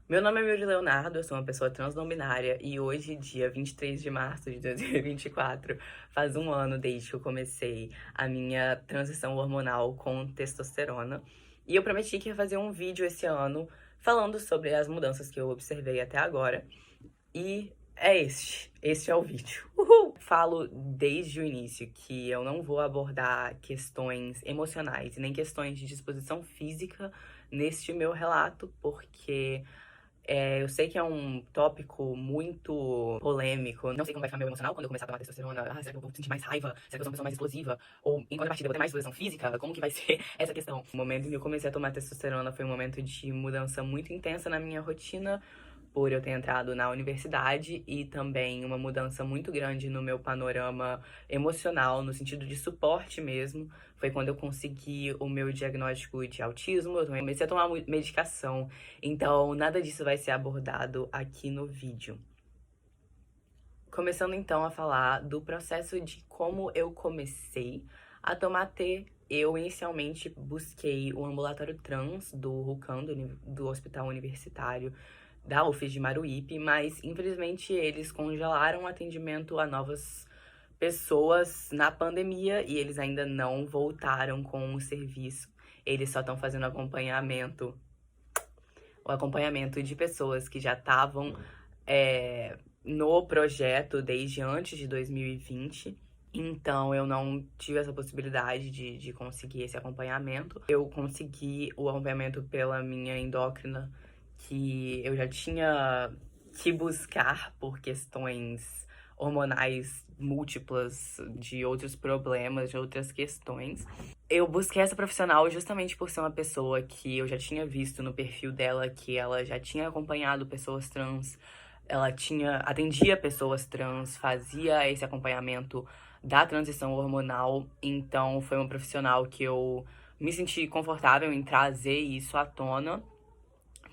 Meu nome é Miri Leonardo, eu sou uma pessoa trans não binária e hoje, dia 23 de março de 2024, faz um ano desde que eu comecei a minha transição hormonal com testosterona. E eu prometi que ia fazer um vídeo esse ano falando sobre as mudanças que eu observei até agora. E é este é o vídeo. Uhul! Falo desde o início que eu não vou abordar questões emocionais e nem questões de disposição física neste meu relato, porque eu sei que é um tópico muito polêmico. Não sei como vai ficar meu emocional quando eu começar a tomar testosterona. Ah, será que eu vou sentir mais raiva? Será que eu sou uma pessoa mais explosiva? Ou, em contrapartida, eu vou ter mais disposição física? Como que vai ser essa questão? O momento em que eu comecei a tomar testosterona foi um momento de mudança muito intensa na minha rotina, por eu ter entrado na universidade e também uma mudança muito grande no meu panorama emocional, no sentido de suporte mesmo. Foi quando eu consegui o meu diagnóstico de autismo, eu comecei a tomar medicação, então nada disso vai ser abordado aqui no vídeo. Começando então a falar do processo de como eu comecei a tomar T. Eu inicialmente busquei o ambulatório trans do RUCAM, do Hospital Universitário da UFES de Maruípe, mas infelizmente eles congelaram o atendimento a novas pessoas na pandemia e eles ainda não voltaram com o serviço. Eles só estão fazendo o acompanhamento de pessoas que já estavam no projeto desde antes de 2020. Então, eu não tive essa possibilidade de conseguir esse acompanhamento. Eu consegui o acompanhamento pela minha endócrina, que eu já tinha que buscar por questões hormonais múltiplas, de outros problemas, de outras questões. Eu busquei essa profissional justamente por ser uma pessoa que eu já tinha visto no perfil dela, que ela já tinha acompanhado pessoas trans, atendia pessoas trans, fazia esse acompanhamento da transição hormonal, então foi uma profissional que eu me senti confortável em trazer isso à tona,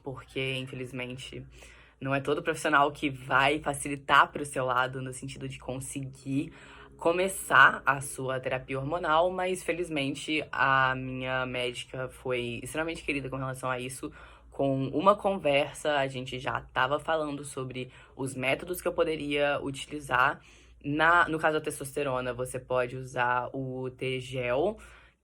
porque infelizmente não é todo profissional que vai facilitar para o seu lado no sentido de conseguir começar a sua terapia hormonal, mas felizmente a minha médica foi extremamente querida com relação a isso. Com uma conversa, a gente já estava falando sobre os métodos que eu poderia utilizar. No caso da testosterona, você pode usar o T-gel,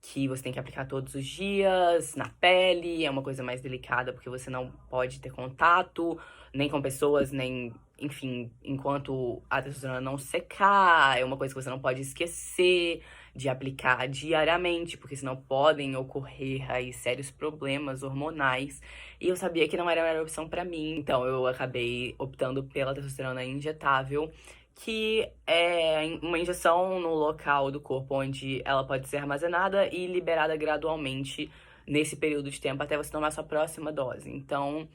que você tem que aplicar todos os dias na pele, é uma coisa mais delicada porque você não pode ter contato nem com pessoas, nem, enfim, enquanto a testosterona não secar, é uma coisa que você não pode esquecer de aplicar diariamente, porque senão podem ocorrer aí sérios problemas hormonais. E eu sabia que não era a melhor opção pra mim, então eu acabei optando pela testosterona injetável, que é uma injeção no local do corpo onde ela pode ser armazenada e liberada gradualmente nesse período de tempo até você tomar sua próxima dose. Então,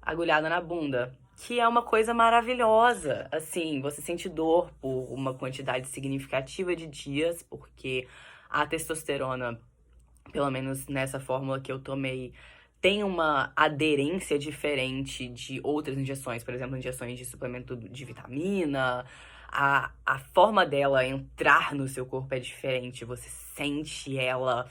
agulhada na bunda, que é uma coisa maravilhosa. Assim, você sente dor por uma quantidade significativa de dias, porque a testosterona, pelo menos nessa fórmula que eu tomei, tem uma aderência diferente de outras injeções, por exemplo, injeções de suplemento de vitamina. A forma dela entrar no seu corpo é diferente, você sente ela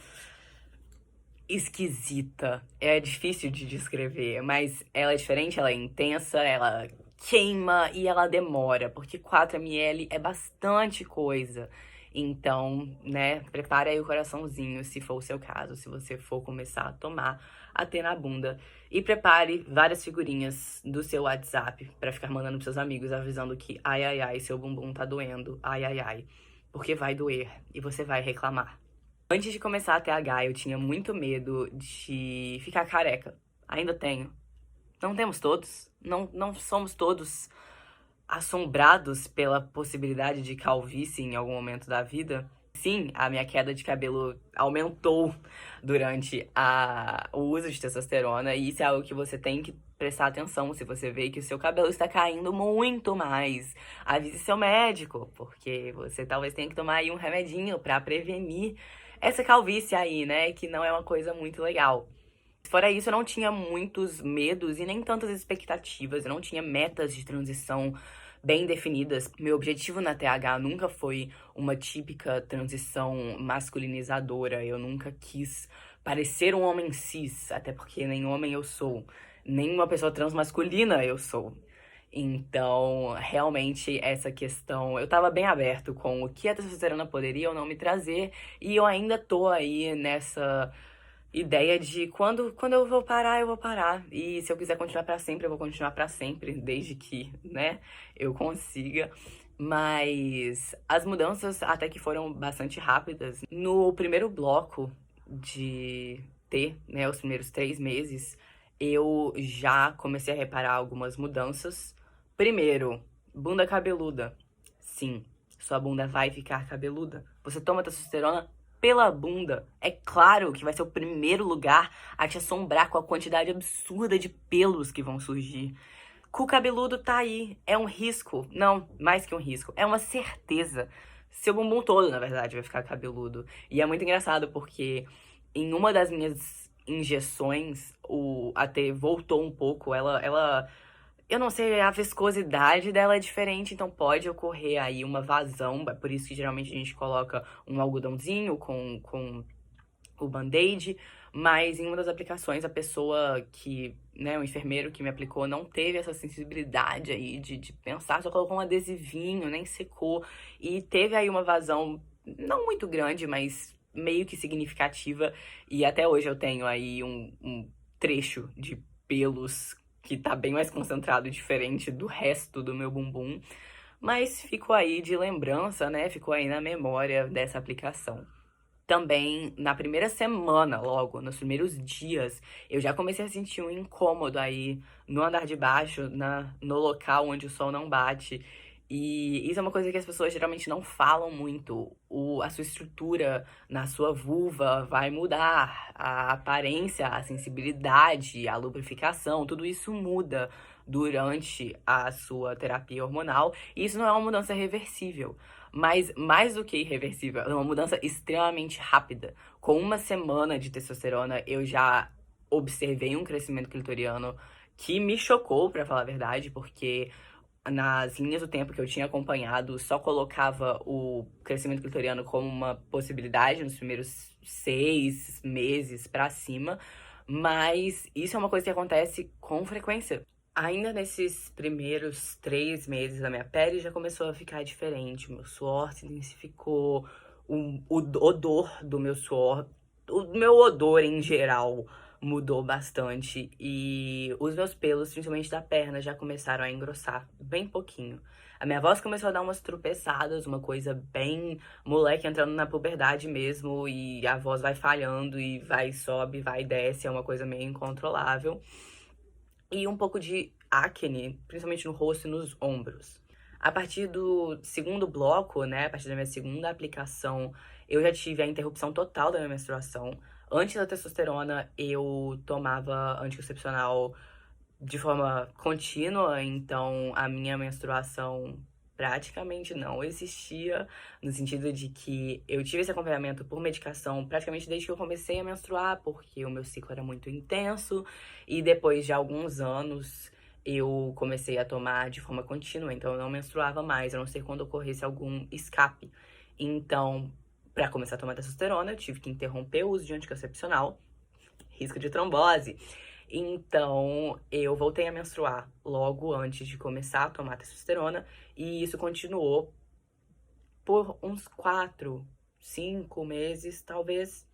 esquisita. É difícil de descrever, mas ela é diferente, ela é intensa, ela queima e ela demora, porque 4 ml é bastante coisa. Então, né, prepare aí o coraçãozinho, se for o seu caso, se você for começar a tomar até na bunda. E prepare várias figurinhas do seu WhatsApp pra ficar mandando pros seus amigos, avisando que ai, ai, ai, seu bumbum tá doendo, ai, ai, ai. Porque vai doer e você vai reclamar. Antes de começar a TH, eu tinha muito medo de ficar careca. Ainda tenho. Não temos todos. Não somos todos assombrados pela possibilidade de calvície em algum momento da vida. Sim, a minha queda de cabelo aumentou durante o uso de testosterona, e isso é algo que você tem que prestar atenção. Se você vê que o seu cabelo está caindo muito mais, avise seu médico, porque você talvez tenha que tomar aí um remedinho para prevenir essa calvície aí, né, que não é uma coisa muito legal. Fora isso, eu não tinha muitos medos e nem tantas expectativas, eu não tinha metas de transição bem definidas. Meu objetivo na TH nunca foi uma típica transição masculinizadora, eu nunca quis parecer um homem cis, até porque nem homem eu sou, nenhuma pessoa transmasculina eu sou. Então, realmente, essa questão, eu tava bem aberto com o que a testosterona poderia ou não me trazer, e eu ainda tô aí nessa ideia de quando eu vou parar. E se eu quiser continuar pra sempre, eu vou continuar pra sempre, desde que, né, eu consiga. Mas as mudanças até que foram bastante rápidas. No primeiro bloco de ter, né, os primeiros 3 meses, eu já comecei a reparar algumas mudanças. Primeiro, bunda cabeluda. Sim, sua bunda vai ficar cabeluda. Você toma testosterona pela bunda. É claro que vai ser o primeiro lugar a te assombrar com a quantidade absurda de pelos que vão surgir. Cu cabeludo tá aí. É um risco. Não, mais que um risco. É uma certeza. Seu bumbum todo, na verdade, vai ficar cabeludo. E é muito engraçado porque em uma das minhas injeções, a T voltou um pouco. Eu não sei, a viscosidade dela é diferente, então pode ocorrer aí uma vazão. É por isso que geralmente a gente coloca um algodãozinho com o band-aid, mas em uma das aplicações a pessoa que, né, o enfermeiro que me aplicou não teve essa sensibilidade aí de pensar, só colocou um adesivinho, nem secou, e teve aí uma vazão não muito grande, mas meio que significativa, e até hoje eu tenho aí um trecho de pelos que tá bem mais concentrado, diferente do resto do meu bumbum, mas ficou aí de lembrança, né, ficou aí na memória dessa aplicação. Também, na primeira semana, logo, nos primeiros dias, eu já comecei a sentir um incômodo aí no andar de baixo, no local onde o sol não bate. E isso é uma coisa que as pessoas geralmente não falam muito. A sua estrutura na sua vulva vai mudar, a aparência, a sensibilidade, a lubrificação, tudo isso muda durante a sua terapia hormonal. E isso não é uma mudança reversível. Mas mais do que irreversível, é uma mudança extremamente rápida. Com uma semana de testosterona, eu já observei um crescimento clitoriano que me chocou, pra falar a verdade, porque nas linhas do tempo que eu tinha acompanhado, só colocava o crescimento clitoriano como uma possibilidade nos primeiros 6 meses pra cima. Mas isso é uma coisa que acontece com frequência. Ainda nesses primeiros 3 meses, a minha pele já começou a ficar diferente. Meu suor se intensificou, o odor do meu suor, o meu odor em geral mudou bastante. E os meus pelos, principalmente da perna, já começaram a engrossar bem pouquinho. A minha voz começou a dar umas tropeçadas, uma coisa bem moleque entrando na puberdade mesmo. E a voz vai falhando e vai, sobe, vai, desce. É uma coisa meio incontrolável e um pouco de acne, principalmente no rosto e nos ombros. A partir do segundo bloco, né, a partir da minha segunda aplicação, eu já tive a interrupção total da minha menstruação. Antes da testosterona, eu tomava anticoncepcional de forma contínua, então a minha menstruação praticamente não existia, no sentido de que eu tive esse acompanhamento por medicação praticamente desde que eu comecei a menstruar, porque o meu ciclo era muito intenso, e depois de alguns anos eu comecei a tomar de forma contínua, então eu não menstruava mais, a não ser quando ocorresse algum escape. Então, para começar a tomar testosterona, eu tive que interromper o uso de anticoncepcional, risco de trombose. Então, eu voltei a menstruar logo antes de começar a tomar testosterona, e isso continuou por uns 4, 5 meses, talvez,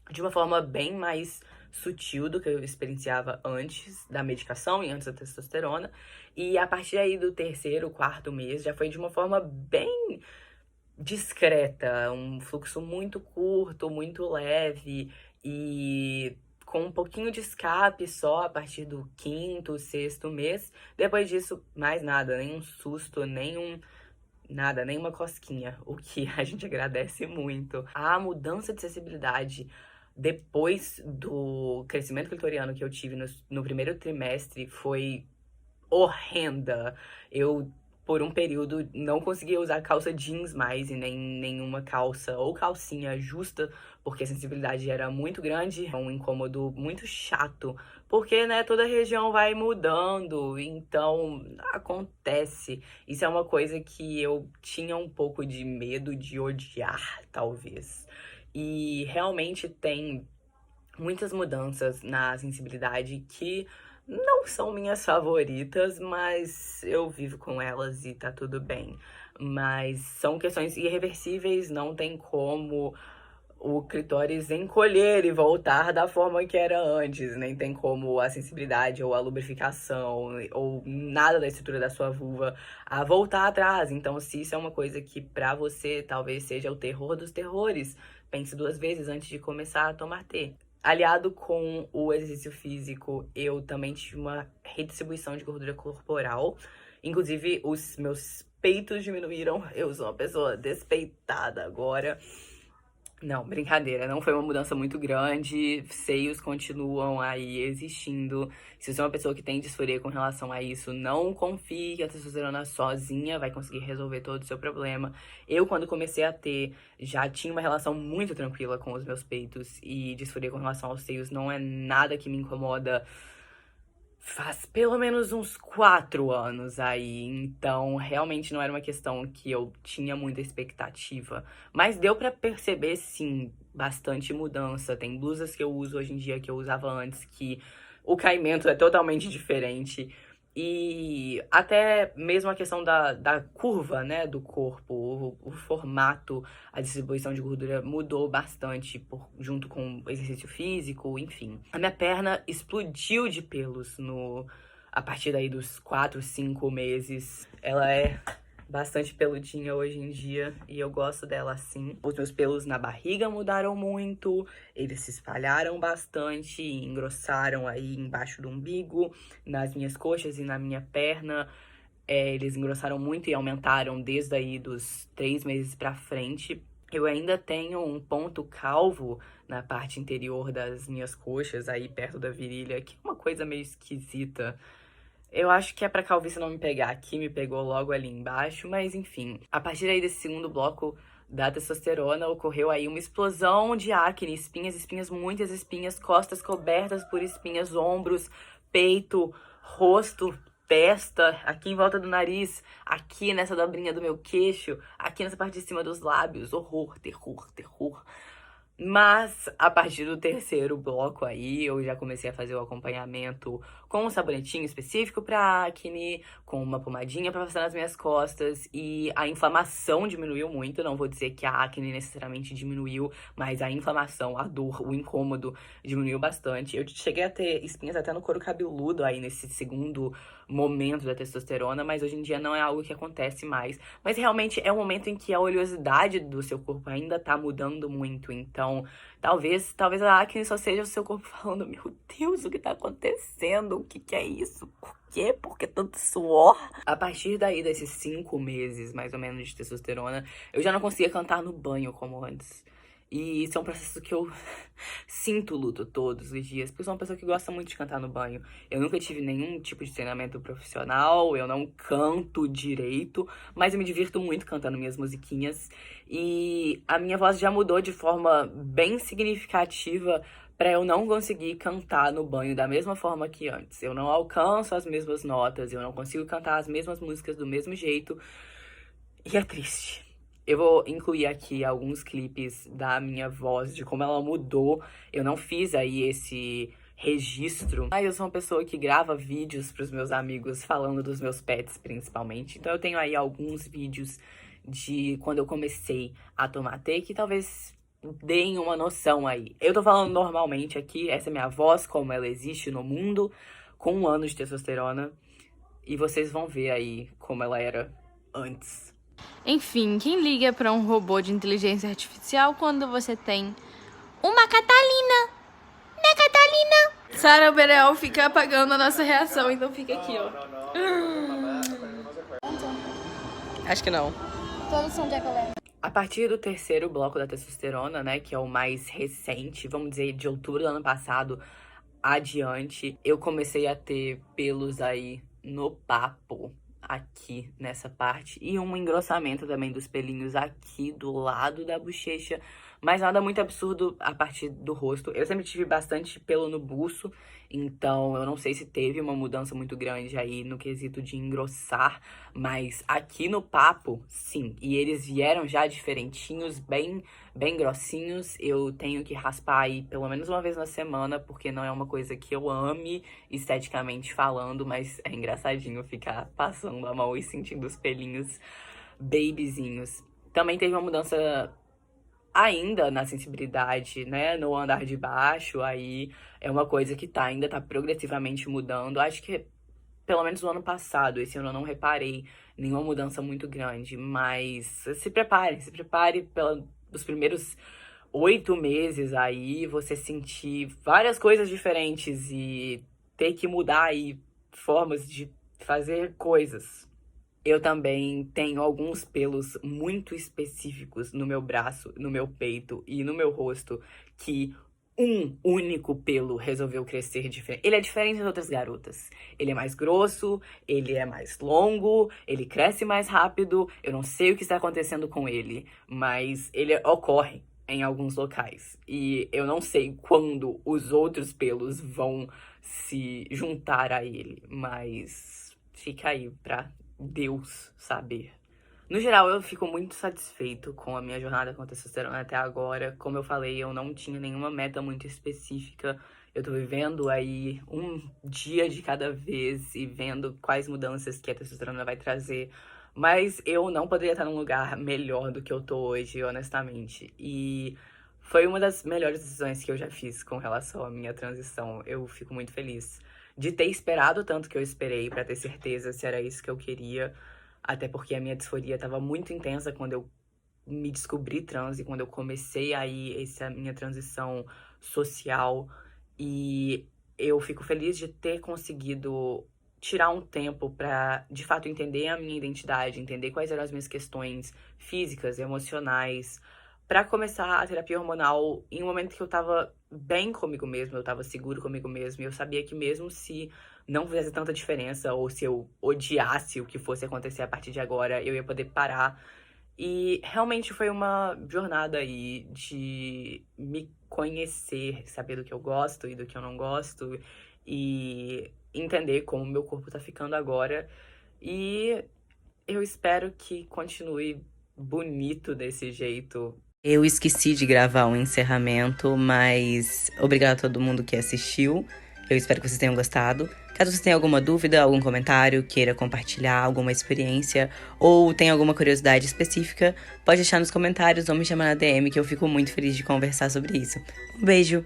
de uma forma bem mais sutil do que eu experienciava antes da medicação e antes da testosterona. E a partir aí do terceiro, quarto mês, já foi de uma forma bem discreta, um fluxo muito curto, muito leve e com um pouquinho de escape só a partir do quinto, sexto mês. Depois disso, mais nada, nenhum susto, nada, nenhuma cosquinha, o que a gente agradece muito. A mudança de sensibilidade depois do crescimento clitoriano que eu tive no primeiro trimestre foi horrenda. Eu, por um período, não conseguia usar calça jeans mais e nem nenhuma calça ou calcinha justa, porque a sensibilidade era muito grande, um incômodo muito chato, porque, né, toda a região vai mudando, então acontece. Isso é uma coisa que eu tinha um pouco de medo de odiar, talvez. E realmente tem muitas mudanças na sensibilidade que não são minhas favoritas, mas eu vivo com elas e tá tudo bem. Mas são questões irreversíveis, não tem como o clitóris encolher e voltar da forma que era antes. Nem tem como a sensibilidade ou a lubrificação ou nada da estrutura da sua vulva a voltar atrás. Então, se isso é uma coisa que pra você talvez seja o terror dos terrores, pense 2 vezes antes de começar a tomar T. Aliado com o exercício físico, eu também tive uma redistribuição de gordura corporal. Inclusive, os meus peitos diminuíram. Eu sou uma pessoa despeitada agora. Não, brincadeira, não foi uma mudança muito grande, seios continuam aí existindo. Se você é uma pessoa que tem disforia com relação a isso, não confie que a testosterona sozinha vai conseguir resolver todo o seu problema. Eu, quando comecei a ter, já tinha uma relação muito tranquila com os meus peitos, e disforia com relação aos seios não é nada que me incomoda faz pelo menos uns 4 anos aí, então realmente não era uma questão que eu tinha muita expectativa. Mas deu pra perceber, sim, bastante mudança. Tem blusas que eu uso hoje em dia que eu usava antes, que o caimento é totalmente diferente. E até mesmo a questão da curva, né, do corpo, o formato, a distribuição de gordura mudou bastante junto com o exercício físico, enfim. A minha perna explodiu de pelos a partir daí dos 4, 5 meses. Ela é bastante peludinha hoje em dia e eu gosto dela assim. Os meus pelos na barriga mudaram muito, eles se espalharam bastante, engrossaram aí embaixo do umbigo, nas minhas coxas e na minha perna. Eles engrossaram muito e aumentaram desde aí dos 3 meses pra frente. Eu ainda tenho um ponto calvo na parte interior das minhas coxas, aí perto da virilha, que é uma coisa meio esquisita. Eu acho que é pra calvície não me pegar aqui, me pegou logo ali embaixo, mas enfim. A partir aí desse segundo bloco da testosterona, ocorreu aí uma explosão de acne, espinhas, muitas espinhas, costas cobertas por espinhas, ombros, peito, rosto, testa, aqui em volta do nariz, aqui nessa dobrinha do meu queixo, aqui nessa parte de cima dos lábios, horror, terror, terror. Mas a partir do terceiro bloco aí, eu já comecei a fazer o acompanhamento com um sabonetinho específico pra acne, com uma pomadinha pra passar nas minhas costas, e a inflamação diminuiu muito. Não vou dizer que a acne necessariamente diminuiu, mas a inflamação, a dor, o incômodo diminuiu bastante. Eu cheguei a ter espinhas até no couro cabeludo aí nesse segundo momento da testosterona, mas hoje em dia não é algo que acontece mais. Mas realmente é um momento em que a oleosidade do seu corpo ainda tá mudando muito, então talvez a acne só seja o seu corpo falando: meu Deus, o que tá acontecendo? O que é isso? Por quê? Por que tanto suor? A partir daí, desses 5 meses, mais ou menos, de testosterona, eu já não conseguia cantar no banho como antes. E isso é um processo que eu sinto luto todos os dias, porque eu sou uma pessoa que gosta muito de cantar no banho. Eu nunca tive nenhum tipo de treinamento profissional, eu não canto direito, mas eu me divirto muito cantando minhas musiquinhas. E a minha voz já mudou de forma bem significativa pra eu não conseguir cantar no banho da mesma forma que antes. Eu não alcanço as mesmas notas, eu não consigo cantar as mesmas músicas do mesmo jeito. E é triste. Eu vou incluir aqui alguns clipes da minha voz, de como ela mudou. Eu não fiz aí esse registro, mas eu sou uma pessoa que grava vídeos pros meus amigos falando dos meus pets, principalmente. Então eu tenho aí alguns vídeos de quando eu comecei a tomar T, que talvez deem uma noção aí. Eu tô falando normalmente aqui, essa é minha voz, como ela existe no mundo, com 1 ano de testosterona. E vocês vão ver aí como ela era antes. Enfim, quem liga pra um robô de inteligência artificial quando você tem uma Catalina? Né, Catalina? Sarah Berel fica apagando a nossa reação, então fica aqui, ó. Acho que não. Todos são Jack O'Lantern. A partir do terceiro bloco da testosterona, né, que é o mais recente, vamos dizer, de outubro do ano passado adiante, eu comecei a ter pelos aí no papo, aqui nessa parte, e um engrossamento também dos pelinhos aqui do lado da bochecha, mas nada muito absurdo a partir do rosto. Eu sempre tive bastante pelo no buço, então eu não sei se teve uma mudança muito grande aí no quesito de engrossar, mas aqui no papo, sim. E eles vieram já diferentinhos, bem grossinhos. Eu tenho que raspar aí pelo menos uma vez na semana, porque não é uma coisa que eu ame esteticamente falando, mas é engraçadinho ficar passando a mão e sentindo os pelinhos babyzinhos. Também teve uma mudança ainda na sensibilidade, né, no andar de baixo, aí é uma coisa que ainda tá progressivamente mudando. Acho que pelo menos no ano passado, esse ano eu não reparei nenhuma mudança muito grande, mas se prepare pelos primeiros 8 meses aí, você sentir várias coisas diferentes e ter que mudar aí formas de fazer coisas. Eu também tenho alguns pelos muito específicos no meu braço, no meu peito e no meu rosto que um único pelo resolveu crescer diferente. Ele é diferente das outras garotas. Ele é mais grosso, ele é mais longo, ele cresce mais rápido. Eu não sei o que está acontecendo com ele, mas ele ocorre em alguns locais. E eu não sei quando os outros pelos vão se juntar a ele, mas fica aí pra Deus saber. No geral, eu fico muito satisfeito com a minha jornada com a testosterona até agora. Como eu falei, eu não tinha nenhuma meta muito específica. Eu tô vivendo aí um dia de cada vez e vendo quais mudanças que a testosterona vai trazer. Mas eu não poderia estar num lugar melhor do que eu tô hoje, honestamente. E foi uma das melhores decisões que eu já fiz com relação à minha transição. Eu fico muito feliz de ter esperado tanto que eu esperei pra ter certeza se era isso que eu queria. Até porque a minha disforia estava muito intensa quando eu me descobri trans e quando eu comecei aí essa minha transição social. E eu fico feliz de ter conseguido tirar um tempo pra, de fato, entender a minha identidade, entender quais eram as minhas questões físicas, emocionais, pra começar a terapia hormonal em um momento que eu tava bem comigo mesmo, eu tava seguro comigo mesmo, e eu sabia que mesmo se não fizesse tanta diferença, ou se eu odiasse o que fosse acontecer a partir de agora, eu ia poder parar. E realmente foi uma jornada aí de me conhecer, saber do que eu gosto e do que eu não gosto, e entender como o meu corpo tá ficando agora. E eu espero que continue bonito desse jeito. Eu esqueci de gravar um encerramento, mas obrigado a todo mundo que assistiu. Eu espero que vocês tenham gostado. Caso você tenha alguma dúvida, algum comentário, queira compartilhar alguma experiência ou tenha alguma curiosidade específica, pode deixar nos comentários ou me chamar na DM que eu fico muito feliz de conversar sobre isso. Um beijo!